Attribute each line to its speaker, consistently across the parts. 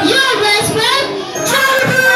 Speaker 1: Your best friend, Jollibee!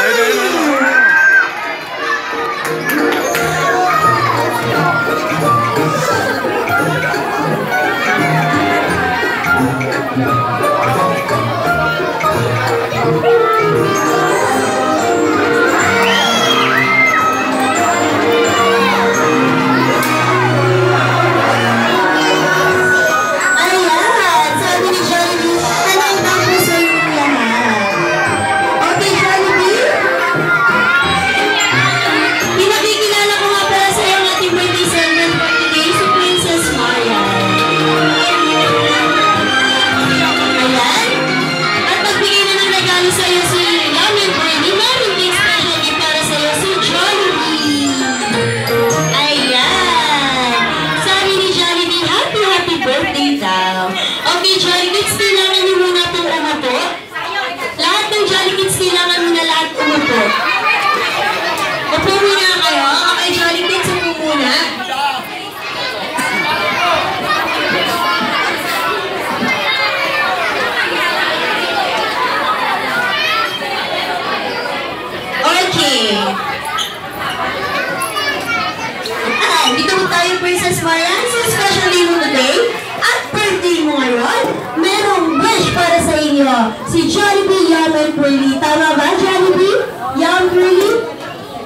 Speaker 1: Princess Marian, so special day mo today at birthday mo ngayon, merong wish para sa inyo si Jollibee Yum and Curly. Tama ba, Jollibee? Yum Curly?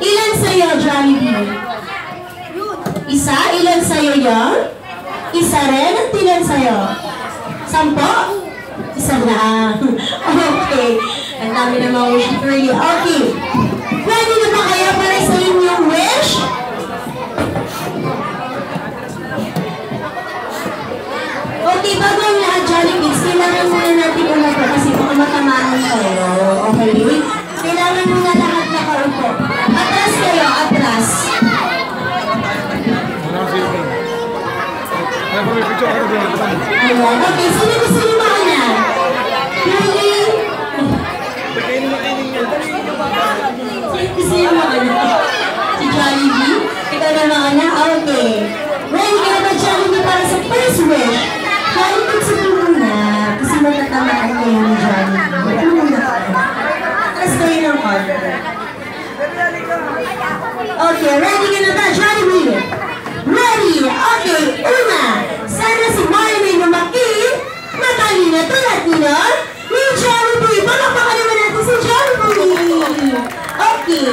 Speaker 1: Ilan sa'yo, Jollibee? Isa? Ilan sa'yo yun? Isa rin? At ilan sa'yo? 10? Isa lang. Okay. Ang dami namang wish ni Curly. Okay. Ready na ba kayo para sa inyong wish? Okay, bago ang lahat, Jollibee, kailangan muna natin umupo kasi baka matamaan kayo. Okay? Kailangan muna lahat nakaupo. Atras kayo, atras. Ayan, okay. Sino gusto nyo mauna? Curly? Gusto nyo mauna? Si Jollibee? Ikaw na mauna? Okay. Ready ka na ba, Jollibee, para sa first wish? Jollibee, sige muna. Kasi matatamaan kayo ni Jollibee. Ano muna kayo? Atras kayo ng order. Okay, ready ka na ba, Jollibee? Ready! Okay, una, sana si Marian ay lumaki, matalino tulad nila, ni Jollibee. Palakpakan naman natin si Jollibee. Okay,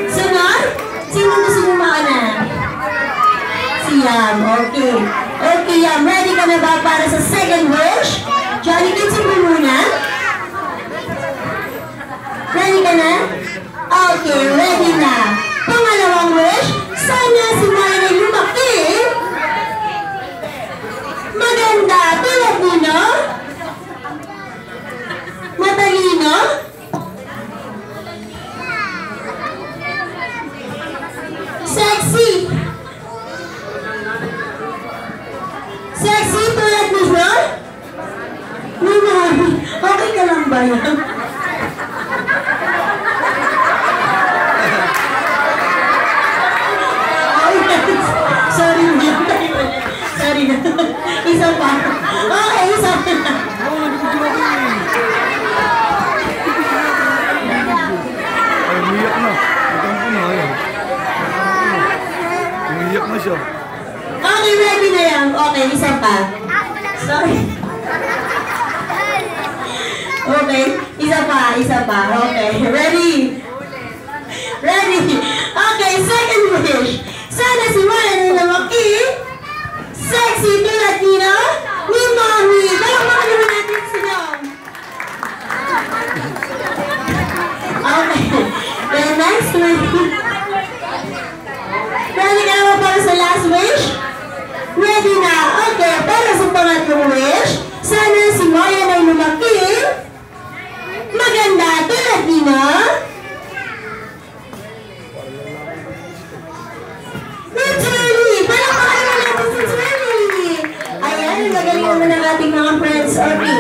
Speaker 1: sunod, sino gusto mo mauna? Si Yum, okay. Okay, Yum, ready ka na ba para sa second wish? Jollibee, sige muna. Ready ka na? Okay, ready na. Pangalawang wish, sana si Marian ay lumaki, maganda tulad nino, matalino, sexy. Sexy tulad nino? Okay ka lang ba yan? Sorry na. Sorry na. Isa pa. Okay, isa pa.
Speaker 2: Ay, umiyak na. Ito na yan. Umiyak na siya.
Speaker 1: Okay, ready na yan. Okay, isa pa. Sorry. Okay, isa pa, isa pa. Okay, ready? Ready? Okay, second wish. Sana si Marian ay lumaki, sexy tulad nino, ni Mommy. Palakpakan naman natin sila. Okay, the next wish. Ready ka naman para sa last wish? Ready na. Okay, para sa pangatlong wish, sana si Marian ay lumaki, maganda tulad nino, magaling naman ang ating mga friends. Okay.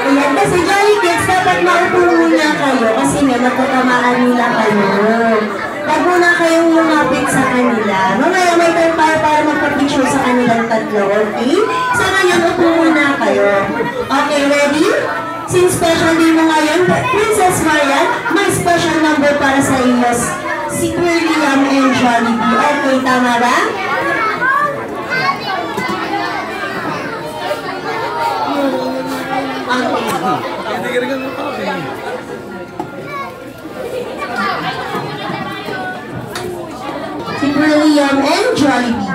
Speaker 1: Ayan, kasi Jolly Kids, dapat maupo muna kayo kasi may matatamaan nila kayo. Huwag muna kayong lumapit malapit sa kanila. Mamaya may time para magpa-picture sa kanilang tatlo, okay? Sa ngayon, upo muna kayo. Okay, ready? Since special day mo ngayon, Princess Marian, may special number para sa iyo. Si Liam and Jollibee. Okay, tama ba? Si Liam and Jollibee.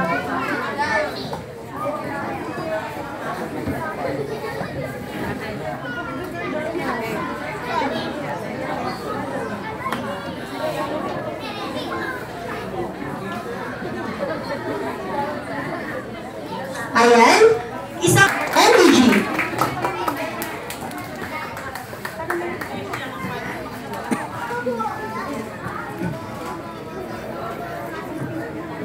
Speaker 1: Ayan, isang energy.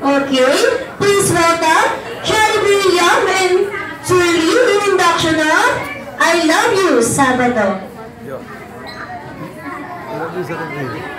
Speaker 1: Okay, please welcome Jollibee, Liam, and Shirley in induction of I Love You, Sabado.
Speaker 2: Yo. I love you, Sabado.